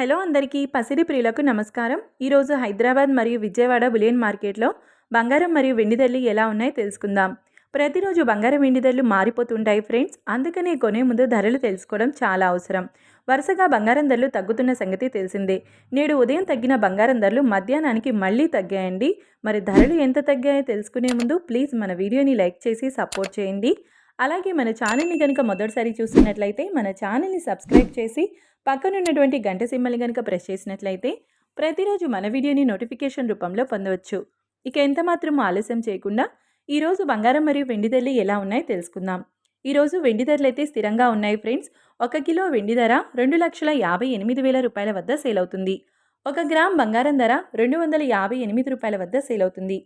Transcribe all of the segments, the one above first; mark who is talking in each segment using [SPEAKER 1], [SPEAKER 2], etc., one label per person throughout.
[SPEAKER 1] Hello అందరికీ పసిడి ప్రియులకు నమస్కారం. ఈరోజు హైదరాబాద్ మరియు విజయవాడ బులియన్ మార్కెట్లో బంగారం మరియు వెండి ధరలు ఎలా ఉన్నాయో తెలుసుకుందాం. ప్రతిరోజు బంగారం వెండి ధరలు మారిపోతుంటాయి ఫ్రెండ్స్. అందుకనే కొనే ముందు ధరలు తెలుసుకోవడం చాలా అవసరం. వరుసగా బంగారం ధరలు తగ్గుతున్న సంగతి తెలిసిందే. నేడు ఉదయం తగ్గిన బంగారం ధరలు మధ్యాహ్నానికి మళ్ళీ తగ్గాయండి. మరి ధరలు ఎంత తగ్గాయో తెలుసుకునే ముందు ప్లీజ్ మన వీడియోని లైక్ చేసి సపోర్ట్ చేయండి. అలాగే మన ఛానల్ని కనుక మొదటిసారి చూస్తున్నట్లయితే మన ఛానల్ని సబ్స్క్రైబ్ చేసి పక్కనున్నటువంటి గంట సింబల్ని కనుక ప్రెస్ చేసినట్లయితే ప్రతిరోజు మన వీడియోని నోటిఫికేషన్ రూపంలో పొందవచ్చు. ఇక ఎంత మాత్రం ఆలస్యం చేయకుండా ఈరోజు బంగారం మరియు వెండి ధరలు ఎలా ఉన్నాయో తెలుసుకుందాం. ఈరోజు వెండి ధరలు అయితే స్థిరంగా ఉన్నాయి ఫ్రెండ్స్. 1 కిలో వెండి ధర 2,58,000 రూపాయల వద్ద సేల్ అవుతుంది. 1 గ్రామ్ బంగారం ధర 258 రూపాయల వద్ద సేల్ అవుతుంది.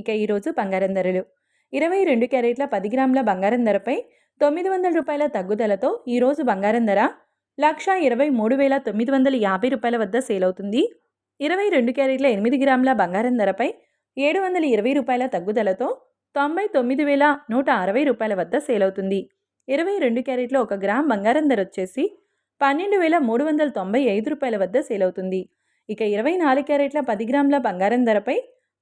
[SPEAKER 1] ఇక ఈరోజు బంగారం ధరలు 22 క్యారెట్ల 10 గ్రాముల బంగారం ధరపై 900 రూపాయల తగ్గుదలతో ఈరోజు బంగారం ధర 1,23,950 రూపాయల వద్ద సేల్ అవుతుంది. 22 క్యారెట్ల 8 గ్రాముల బంగారం ధరపై 720 రూపాయల తగ్గుదలతో 99,160 రూపాయల వద్ద సేల్ అవుతుంది. 22 క్యారెట్ల 1 గ్రామ్ బంగారం ధర వచ్చేసి 12,395 రూపాయల వద్ద సేల్ అవుతుంది. ఇక 24 క్యారెట్ల 10 గ్రాముల బంగారం ధరపై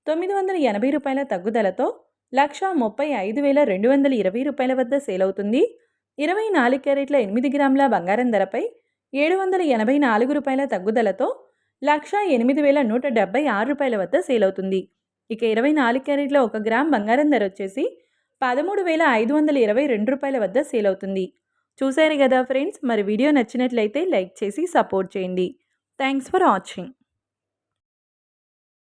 [SPEAKER 1] 980 రూపాయల తగ్గుదలతో 1,35,220 రూపాయల వద్ద సేల్ అవుతుంది. 24 క్యారెట్ల 8 గ్రాముల బంగారం ధరపై 784 రూపాయల తగ్గుదలతో 1,08,176 రూపాయల వద్ద సేల్ అవుతుంది. ఇక 24 క్యారెట్ల 1 గ్రామ్ బంగారం ధర వచ్చేసి 13,522 రూపాయల వద్ద సేల్ అవుతుంది. చూశారు కదా ఫ్రెండ్స్, మరి వీడియో నచ్చినట్లయితే లైక్ చేసి సపోర్ట్ చేయండి. Thanks for watching.